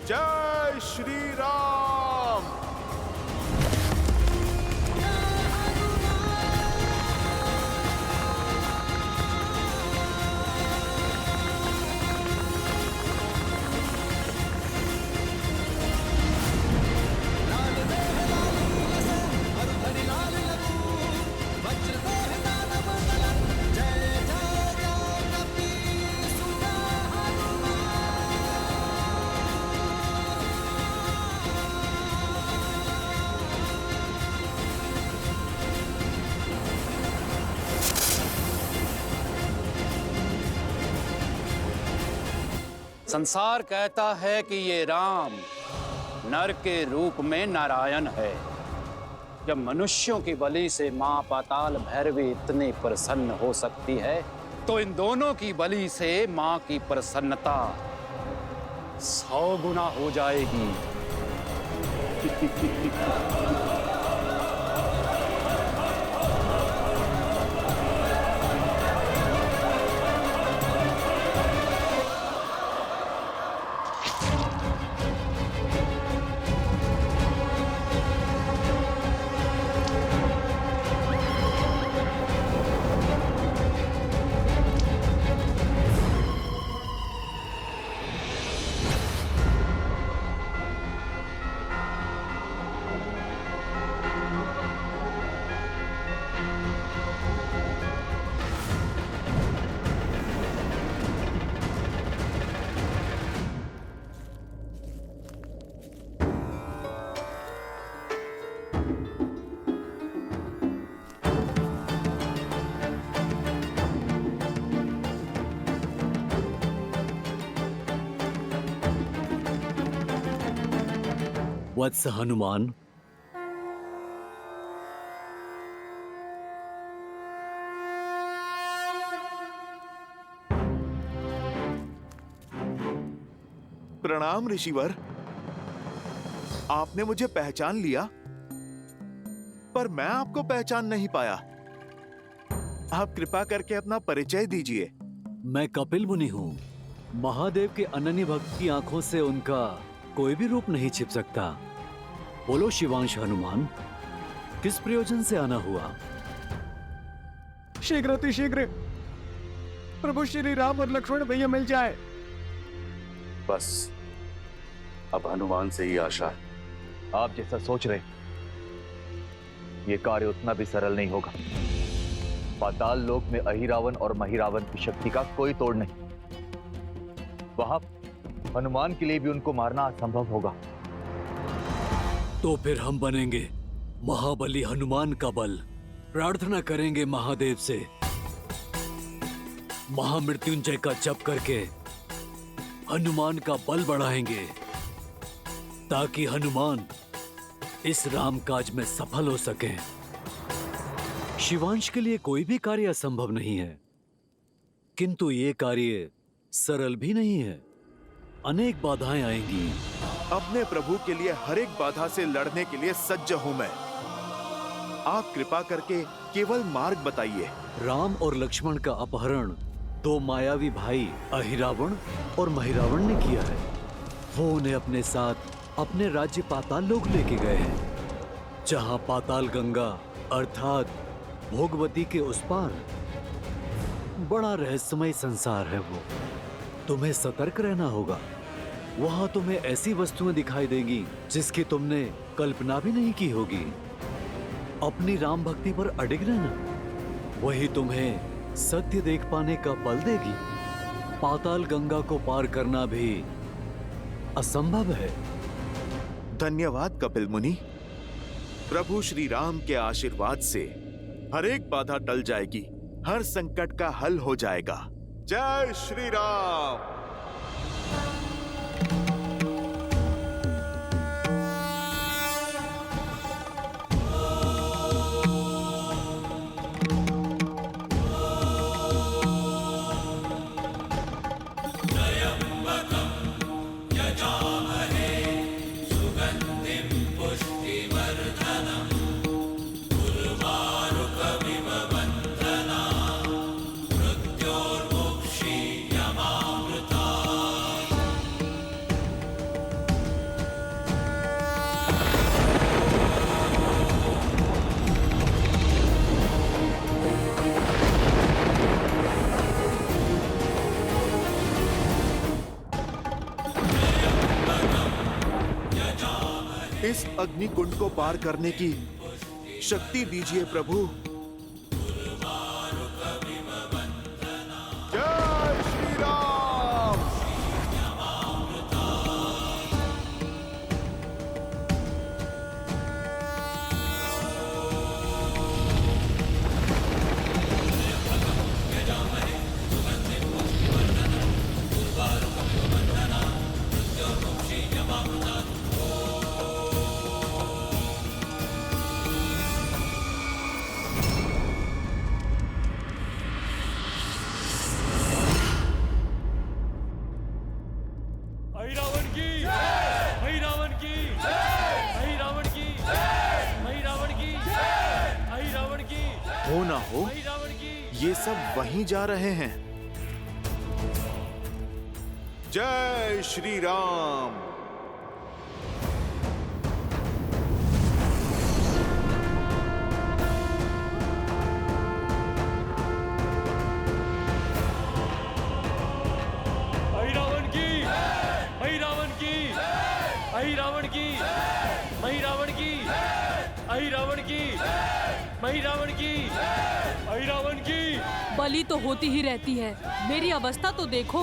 जय श्री राम। संसार कहता है कि ये राम नर के रूप में नारायण है। जब मनुष्यों की बलि से मां पाताल भैरवी इतनी प्रसन्न हो सकती है, तो इन दोनों की बलि से मां की प्रसन्नता 100 गुना हो जाएगी। वत्स हनुमान, प्रणाम ऋषिवर। आपने मुझे पहचान लिया, पर मैं आपको पहचान नहीं पाया। आप कृपा करके अपना परिचय दीजिए। मैं कपिल मुनि हूँ। महादेव के अनन्य भक्त की आंखों से उनका कोई भी रूप नहीं छिप सकता। बोलो शिवांश हनुमान, किस प्रयोजन से आना हुआ? शीघ्र अतिशीघ्र प्रभु श्री राम और लक्ष्मण भैया मिल जाए। बस अब हनुमान से ही आशा है। आप जैसा सोच रहे, ये कार्य उतना भी सरल नहीं होगा। पाताल लोक में अहिरावण और महिरावण की शक्ति का कोई तोड़ नहीं। वहां हनुमान के लिए भी उनको मारना असंभव होगा। तो फिर हम बनेंगे महाबली हनुमान का बल। प्रार्थना करेंगे महादेव से, महामृत्युंजय का जप करके हनुमान का बल बढ़ाएंगे, ताकि हनुमान इस राम काज में सफल हो सके। शिवांश के लिए कोई भी कार्य असंभव नहीं है, किंतु ये कार्य सरल भी नहीं है। अनेक बाधाएं आएंगी। अपने प्रभु के लिए हर एक बाधा से लड़ने के लिए सज्ज हूं मैं। आप कृपा करके केवल मार्ग बताइए। राम और लक्ष्मण का अपहरण 2 मायावी भाई अहिरावण और महिरावण ने किया है। वो उन्हें अपने साथ अपने राज्य पाताल लोक लेके गए हैं, जहां पाताल गंगा अर्थात भोगवती के उस पार बड़ा रहस्यमय संसार है। वो तुम्हें सतर्क रहना होगा। वहां तुम्हें ऐसी वस्तुएं दिखाई देंगी जिसकी तुमने कल्पना भी नहीं की होगी। अपनी राम भक्ति पर अडिग रहना, वही तुम्हें सत्य देख पाने का बल देगी। पाताल गंगा को पार करना भी असंभव है। धन्यवाद कपिल मुनि। प्रभु श्री राम के आशीर्वाद से हर एक बाधा टल जाएगी, हर संकट का हल हो जाएगा। जय श्री राम। मृत्योर्मुक्षीयमामृता इस अग्नि कुंड को पार करने की शक्ति दीजिए प्रभु। जय श्री राम। हो ना हो, ये सब वहीं जा रहे हैं। जय श्री राम। बलि तो होती ही रहती है, मेरी अवस्था तो देखो।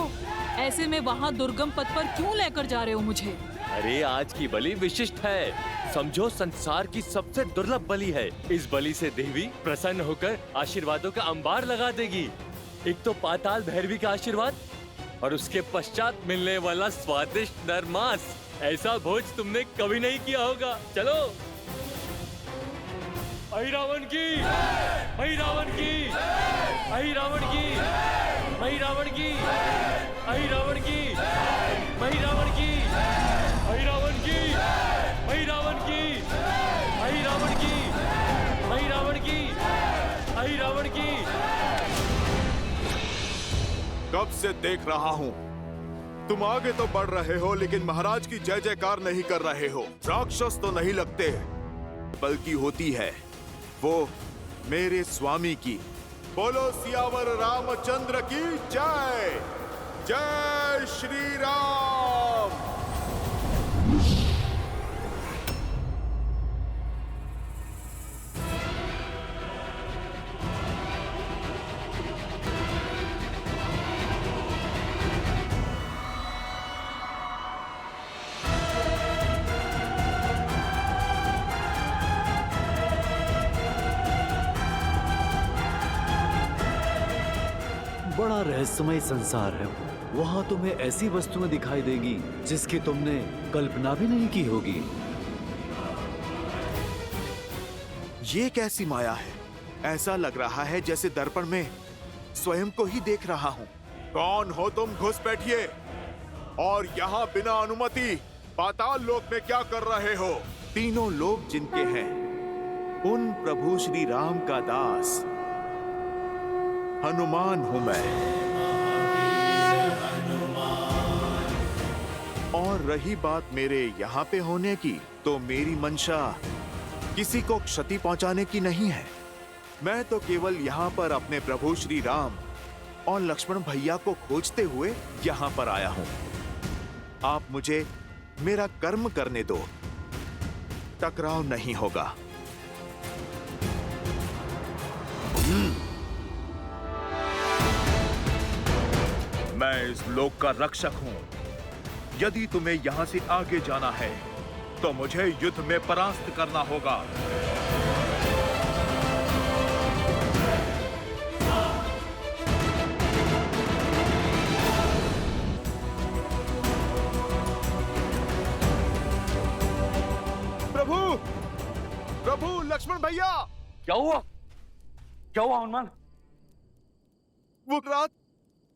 ऐसे में वहाँ दुर्गम पथ पर क्यों लेकर जा रहे हो मुझे? अरे आज की बलि विशिष्ट है, समझो संसार की सबसे दुर्लभ बलि है। इस बलि से देवी प्रसन्न होकर आशीर्वादों का अंबार लगा देगी। एक तो पाताल भैरवी का आशीर्वाद और उसके पश्चात मिलने वाला स्वादिष्ट नर मांस। ऐसा भोज तुमने कभी नहीं किया होगा। चलो। आई रावण की, आई रावण की, आई रावण की, आई रावण की, आई रावण की, आई रावण की, आई रावण की, आई रावण की, आई रावण की, आई रावण की, आई रावण की। कब से देख रहा हूँ, तुम आगे तो बढ़ रहे हो लेकिन महाराज की जय जयकार नहीं कर रहे हो। राक्षस तो नहीं लगते, बल्कि होती है वो मेरे स्वामी की। बोलो सियावर रामचंद्र की जय। जय श्री राम। बड़ा रहस्यमय संसार है। वहाँ तुम्हें ऐसी वस्तुएं दिखाई देगी जिसकी तुमने कल्पना भी नहीं की होगी। ये कैसी माया है? ऐसा लग रहा है जैसे दर्पण में स्वयं को ही देख रहा हूँ। कौन हो तुम? घुस बैठिए। और यहाँ बिना अनुमति पाताल लोक में क्या कर रहे हो? तीनों लोग जिनके हैं उन प्रभु श्री राम का दास हनुमान हूं मैं। और रही बात मेरे यहाँ पे होने की, तो मेरी मंशा किसी को क्षति पहुंचाने की नहीं है। मैं तो केवल यहाँ पर अपने प्रभु श्री राम और लक्ष्मण भैया को खोजते हुए यहाँ पर आया हूँ। आप मुझे मेरा कर्म करने दो, टकराव नहीं होगा। मैं इस लोक का रक्षक हूं। यदि तुम्हें यहां से आगे जाना है तो मुझे युद्ध में परास्त करना होगा। प्रभु, प्रभु लक्ष्मण भैया। क्या हुआ? क्या हुआ हनुमान? वो रात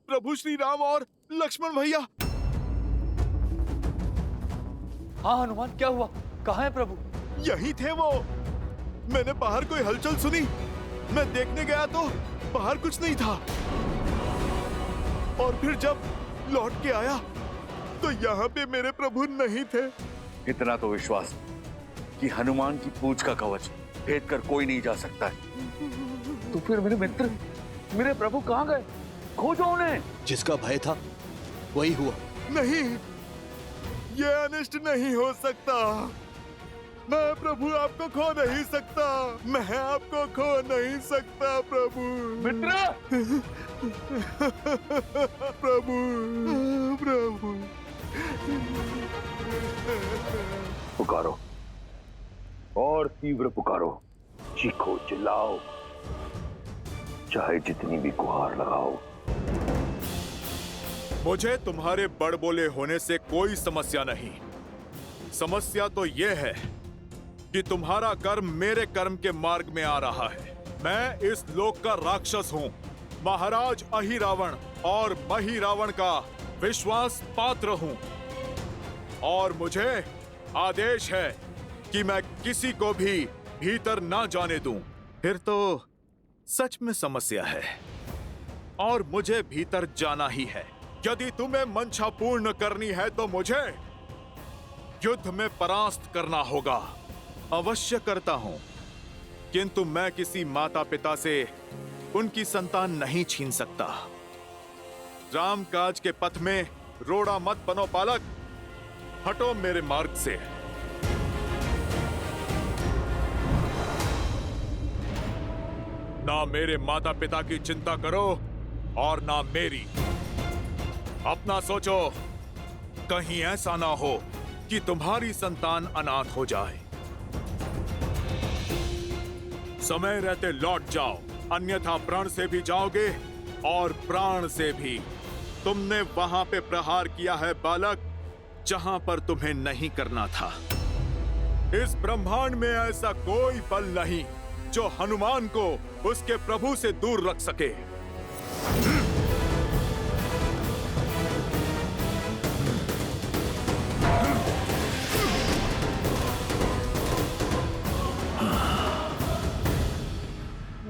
प्रभु श्री राम और लक्ष्मण भैया। हाँ हनुमान, क्या हुआ? कहाँ है प्रभु? यही थे वो। मैंने बाहर कोई हलचल सुनी, मैं देखने गया तो बाहर कुछ नहीं था। और फिर जब लौट के आया तो यहाँ पे मेरे प्रभु नहीं थे। इतना तो विश्वास कि हनुमान की पूंछ का कवच भेद कर कोई नहीं जा सकता है। तो फिर मेरे मित्र, मेरे प्रभु कहाँ गए? खोजो उन्हें। जिसका भय था वही हुआ। नहीं, ये अनिष्ट नहीं हो सकता। मैं प्रभु आपको खो नहीं सकता, मैं आपको खो नहीं सकता प्रभु। मित्र, प्रभु प्रभु। पुकारो और तीव्र पुकारो, चीखो चिल्लाओ, चाहे जितनी भी गुहार लगाओ। मुझे तुम्हारे बड़बोले होने से कोई समस्या नहीं। समस्या तो यह है कि तुम्हारा कर्म मेरे कर्म के मार्ग में आ रहा है। मैं इस लोक का राक्षस हूँ, महाराज अहिरावण और महिरावण का विश्वास पात्र हूँ, और मुझे आदेश है कि मैं किसी को भी भीतर ना जाने दूं। फिर तो सच में समस्या है और मुझे भीतर जाना ही है। यदि तुम्हें मंशा पूर्ण करनी है तो मुझे युद्ध में परास्त करना होगा। अवश्य करता हूं, किंतु मैं किसी माता पिता से उनकी संतान नहीं छीन सकता। रामकाज के पथ में रोड़ा मत बनो बालक, हटो मेरे मार्ग से। ना मेरे माता पिता की चिंता करो और ना मेरी। अपना सोचो, कहीं ऐसा ना हो कि तुम्हारी संतान अनाथ हो जाए। समय रहते लौट जाओ, अन्यथा प्राण से भी जाओगे और प्राण से भी। तुमने वहां पे प्रहार किया है बालक, जहां पर तुम्हें नहीं करना था। इस ब्रह्मांड में ऐसा कोई बल नहीं जो हनुमान को उसके प्रभु से दूर रख सके।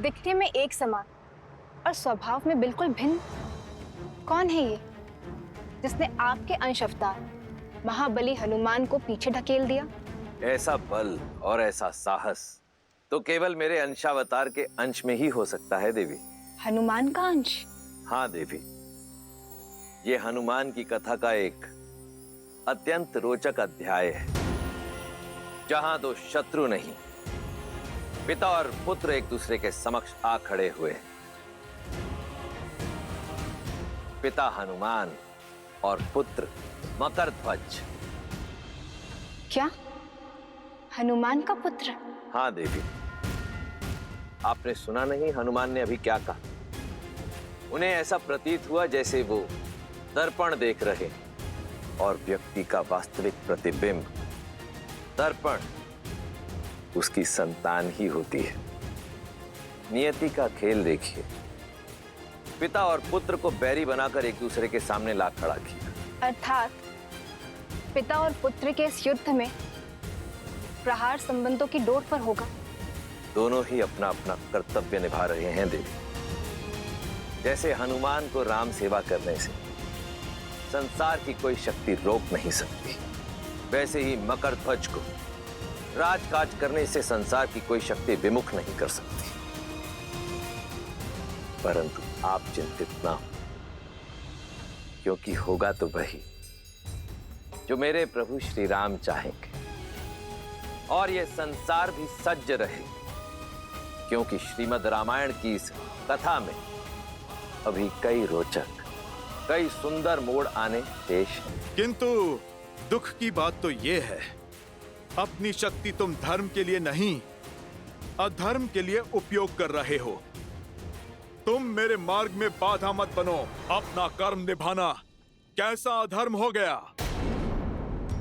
दिखने में एक समान और स्वभाव में बिल्कुल भिन्न। कौन है ये जिसने आपके अंश अवतार महाबली हनुमान को पीछे ढकेल दिया? ऐसा बल और ऐसा साहस तो केवल मेरे अंशावतार के अंश में ही हो सकता है देवी। हनुमान का अंश? हाँ देवी, ये हनुमान की कथा का एक अत्यंत रोचक अध्याय है, जहां दो शत्रु नहीं, पिता और पुत्र एक दूसरे के समक्ष आ खड़े हुए। पिता हनुमान और पुत्र मकरध्वज। क्या हनुमान का पुत्र? हाँ देवी, आपने सुना नहीं हनुमान ने अभी क्या कहा? उन्हें ऐसा प्रतीत हुआ जैसे वो दर्पण देख रहे और व्यक्ति का वास्तविक प्रतिबिंब दर्पण उसकी संतान ही होती है। नियति का खेल देखिए, पिता और पुत्र को बैरी बनाकर एक दूसरे के सामने ला खड़ा किया। अर्थात पिता और पुत्र के इस युद्ध में प्रहार संबंधों की डोर पर होगा। दोनों ही अपना अपना कर्तव्य निभा रहे हैं देवी। जैसे हनुमान को राम सेवा करने से संसार की कोई शक्ति रोक नहीं सकती, वैसे ही मकरध्वज को राजकाज करने से संसार की कोई शक्ति विमुख नहीं कर सकती। परंतु आप चिंतित ना हो, क्योंकि होगा तो वही जो मेरे प्रभु श्री राम चाहेंगे, और यह संसार भी सज्ज रहे, क्योंकि श्रीमद् रामायण की इस कथा में अभी कई रोचक, कई सुंदर मोड़ आने शेष हैं। किंतु दुख की बात तो यह है, अपनी शक्ति तुम धर्म के लिए नहीं, अधर्म के लिए उपयोग कर रहे हो। तुम मेरे मार्ग में बाधा मत बनो। अपना कर्म निभाना कैसा अधर्म हो गया?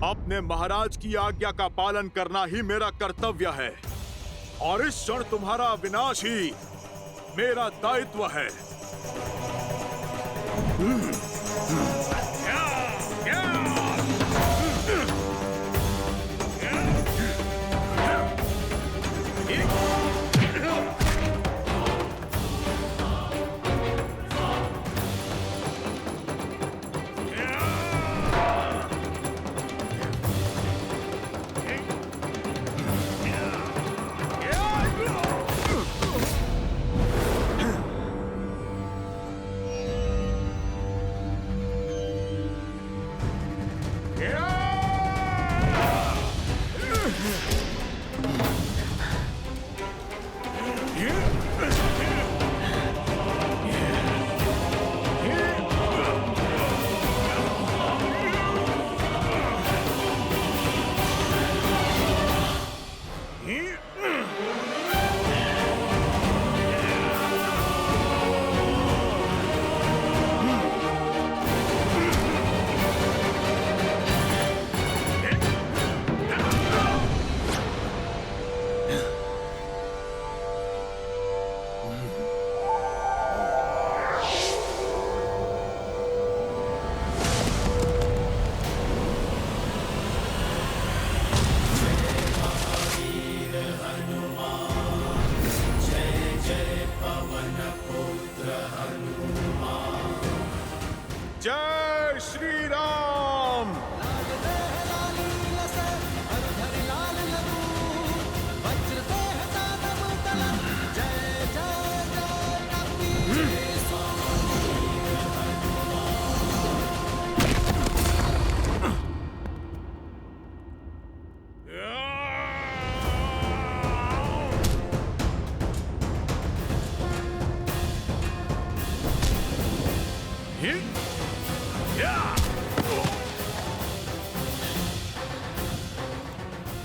अपने महाराज की आज्ञा का पालन करना ही मेरा कर्तव्य है, और इस क्षण तुम्हारा विनाश ही मेरा दायित्व है।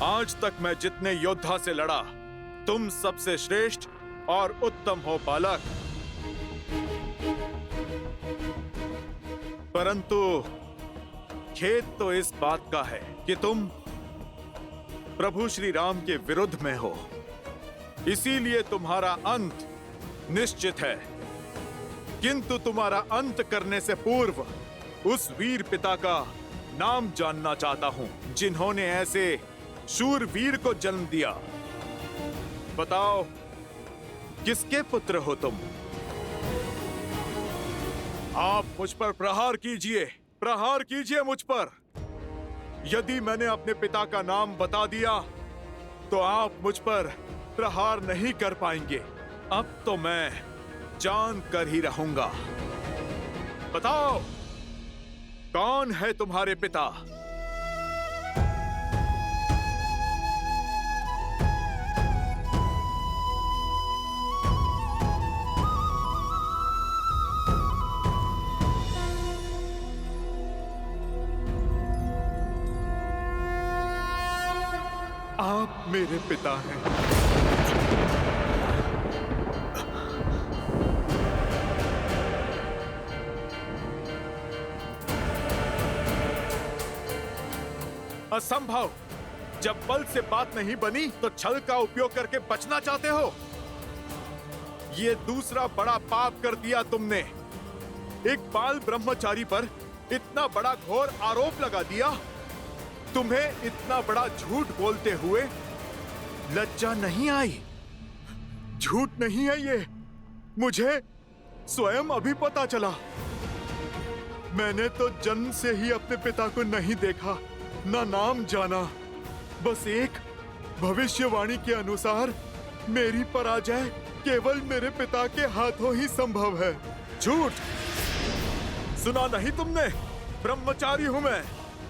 आज तक मैं जितने योद्धा से लड़ा, तुम सबसे श्रेष्ठ और उत्तम हो बालक। परंतु खेद तो इस बात का है कि तुम प्रभु श्री राम के विरुद्ध में हो। इसीलिए तुम्हारा अंत निश्चित है। किंतु तुम्हारा अंत करने से पूर्व उस वीर पिता का नाम जानना चाहता हूं जिन्होंने ऐसे शूरवीर को जन्म दिया। बताओ, किसके पुत्र हो तुम? आप मुझ पर प्रहार कीजिए मुझ पर। यदि मैंने अपने पिता का नाम बता दिया तो आप मुझ पर प्रहार नहीं कर पाएंगे। अब तो मैं जान कर ही रहूंगा। बताओ, कौन है तुम्हारे पिता? आप मेरे पिता हैं। असंभव। जब बल से बात नहीं बनी तो छल का उपयोग करके बचना चाहते हो। ये दूसरा बड़ा पाप कर दिया तुमने। एक बाल ब्रह्मचारी पर इतना बड़ा घोर आरोप लगा दिया। तुम्हें इतना बड़ा झूठ बोलते हुए लज्जा नहीं आई? झूठ नहीं है ये, मुझे स्वयं अभी पता चला। मैंने तो जन्म से ही अपने पिता को नहीं देखा, ना नाम जाना। बस एक भविष्यवाणी के अनुसार मेरी पराजय केवल मेरे पिता के हाथों ही संभव है। झूठ! सुना नहीं तुमने? ब्रह्मचारी हूं मैं,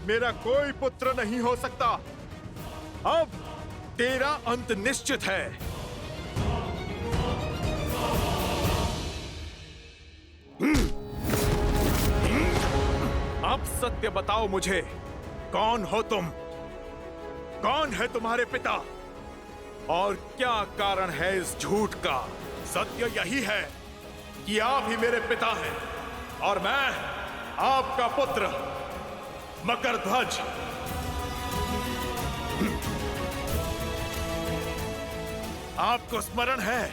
मेरा कोई पुत्र नहीं हो सकता। अब तेरा अंत निश्चित है। अब सत्य बताओ मुझे, कौन हो तुम? कौन है तुम्हारे पिता? और क्या कारण है इस झूठ का? सत्य यही है कि आप ही मेरे पिता हैं और मैं आपका पुत्र मकरध्वज। आपको स्मरण है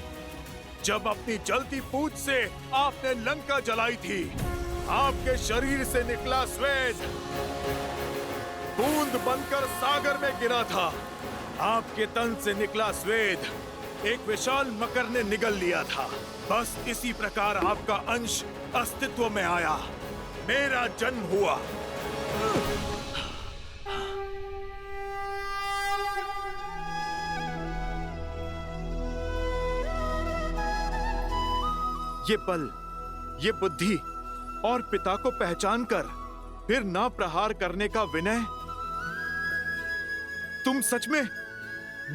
जब अपनी जलती पूंछ से आपने लंका जलाई थी? आपके शरीर से निकला स्वेद बूंद बनकर सागर में गिरा था। आपके तन से निकला स्वेद एक विशाल मकर ने निगल लिया था। बस इसी प्रकार आपका अंश अस्तित्व में आया, मेरा जन्म हुआ। ये बल, ये बुद्धि और पिता को पहचान कर फिर ना प्रहार करने का विनय, तुम सच में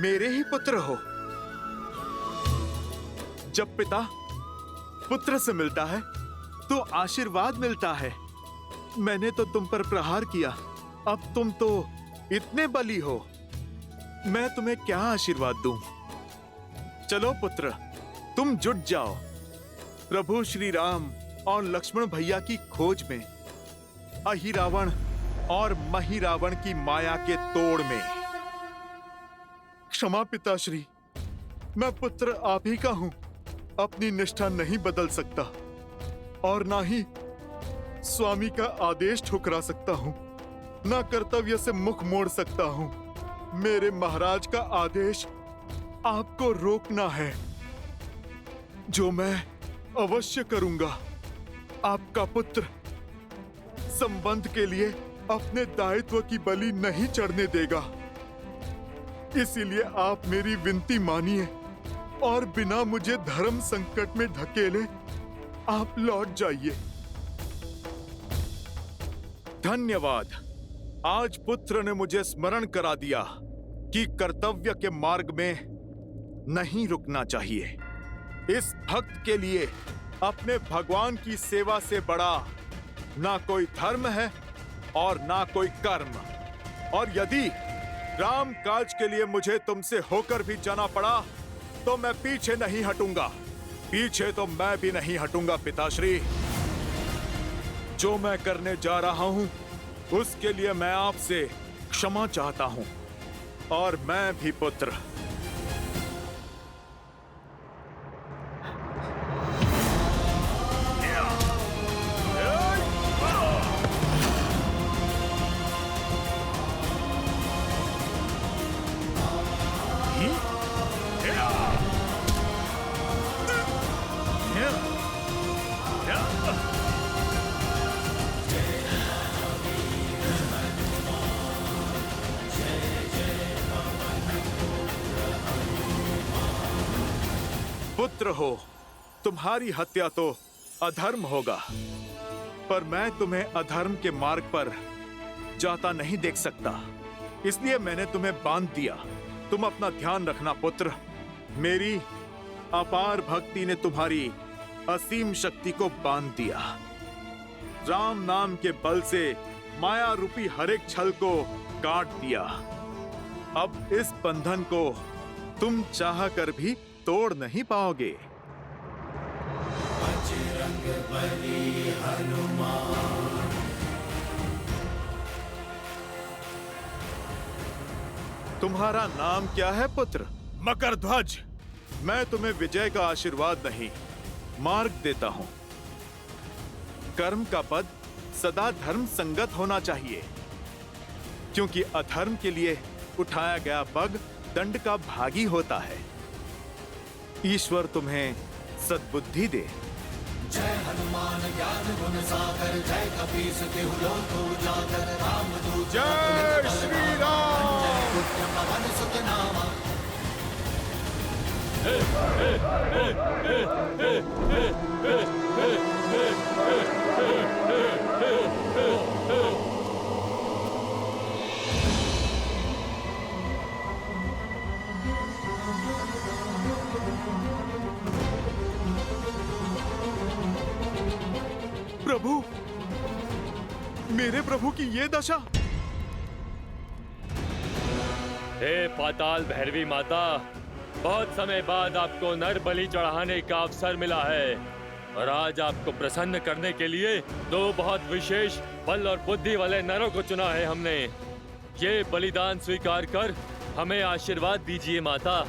मेरे ही पुत्र हो। जब पिता पुत्र से मिलता है तो आशीर्वाद मिलता है। मैंने तो तुम पर प्रहार किया, अब तुम तो इतने बली हो, मैं तुम्हें क्या आशीर्वाद दूं? चलो पुत्र, तुम जुट जाओ प्रभु श्री राम और लक्ष्मण भैया की खोज में, अहिरावण और महिरावण की माया के तोड़ में। क्षमा पिताश्री, मैं पुत्र आप ही का हूं। अपनी निष्ठा नहीं बदल सकता और ना ही स्वामी का आदेश ठुकरा सकता हूं, ना कर्तव्य से मुख मोड़ सकता हूं। मेरे महाराज का आदेश आपको रोकना है, जो मैं अवश्य करूंगा। आपका पुत्र संबंध के लिए अपने दायित्व की बलि नहीं चढ़ने देगा। इसीलिए आप मेरी विनती मानिए और बिना मुझे धर्म संकट में धकेले आप लौट जाइए। धन्यवाद। आज पुत्र ने मुझे स्मरण करा दिया कि कर्तव्य के मार्ग में नहीं रुकना चाहिए। इस भक्त के लिए अपने भगवान की सेवा से बड़ा ना कोई धर्म है और ना कोई कर्म। और यदि राम काज के लिए मुझे तुमसे होकर भी जाना पड़ा तो मैं पीछे नहीं हटूंगा। पीछे तो मैं भी नहीं हटूंगा पिताश्री। जो मैं करने जा रहा हूं उसके लिए मैं आपसे क्षमा चाहता हूं। और मैं भी पुत्र। पुत्र हो, तुम्हारी हत्या तो अधर्म होगा, पर मैं तुम्हें अधर्म के मार्ग पर जाता नहीं देख सकता। इसलिए मैंने तुम्हें बांध दिया। तुम अपना ध्यान रखना पुत्र। मेरी अपार भक्ति ने तुम्हारी असीम शक्ति को बांध दिया। राम नाम के बल से माया रूपी हर एक छल को काट दिया। अब इस बंधन को तुम चाह कर भी तोड़ नहीं पाओगे। तुम्हारा नाम क्या है पुत्र? मकरध्वज। मैं तुम्हें विजय का आशीर्वाद नहीं, मार्ग देता हूं। कर्म का पद सदा धर्म संगत होना चाहिए, क्योंकि अधर्म के लिए उठाया गया पग दंड का भागी होता है। ईश्वर तुम्हें सद्बुद्धि दे। जय हनुमान ज्ञान गुण सागर, जय कपीस तिहु लोक उजागर, रामदूत जय श्री राम। पुत्र पवन सुत नामा। प्रभु, मेरे प्रभु की ये दशा। हे पाताल भैरवी माता, बहुत समय बाद आपको नर बलि चढ़ाने का अवसर मिला है और आज आपको प्रसन्न करने के लिए दो बहुत विशेष बल और बुद्धि वाले नरों को चुना है हमने। ये बलिदान स्वीकार कर हमें आशीर्वाद दीजिए माता।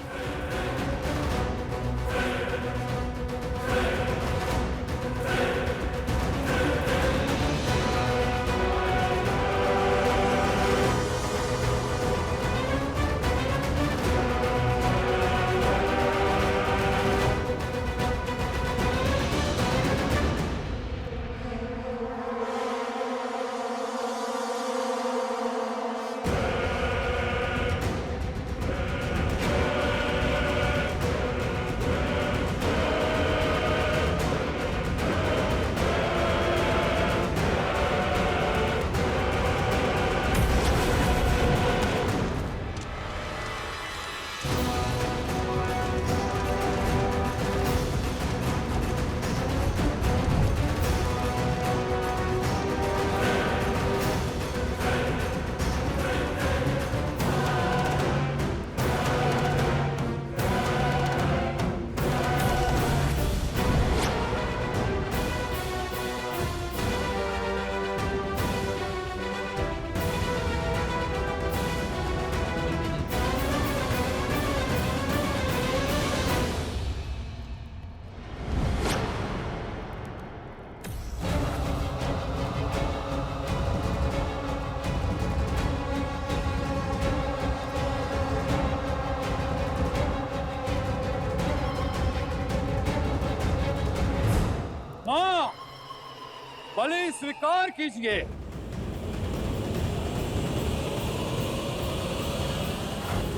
बलि स्वीकार कीजिए।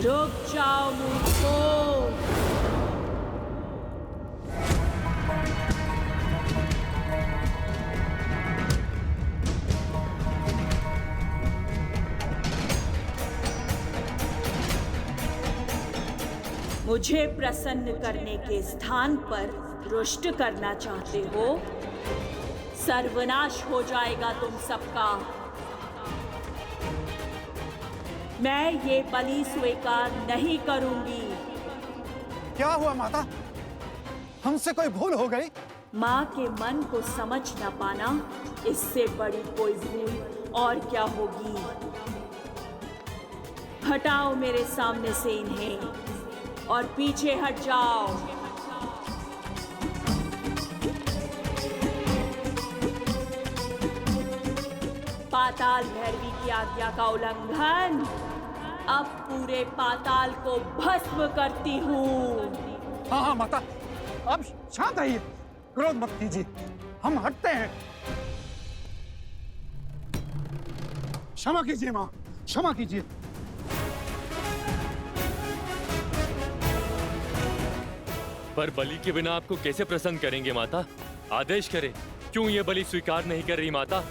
रुक जाओ मूर्खों। मुझे प्रसन्न करने के स्थान पर रुष्ट करना चाहते हो? सर्वनाश हो जाएगा तुम सबका। मैं ये बलि स्वीकार नहीं करूंगी। क्या हुआ माता? हमसे कोई भूल हो गई? माँ के मन को समझ न पाना, इससे बड़ी कोई भूल और क्या होगी। हटाओ मेरे सामने से इन्हें और पीछे हट जाओ। पाताल भैरवी की आज्ञा का उल्लंघन। अब पूरे पाताल को भस्म करती हूँ। हाँ हाँ माता, अब शांत रहिए, क्रोध मत कीजिए, हम हटते हैं। क्षमा कीजिए माँ, क्षमा कीजिए। पर बलि के बिना आपको कैसे प्रसन्न करेंगे माता? आदेश करें, क्यों ये बलि स्वीकार नहीं कर रही माता?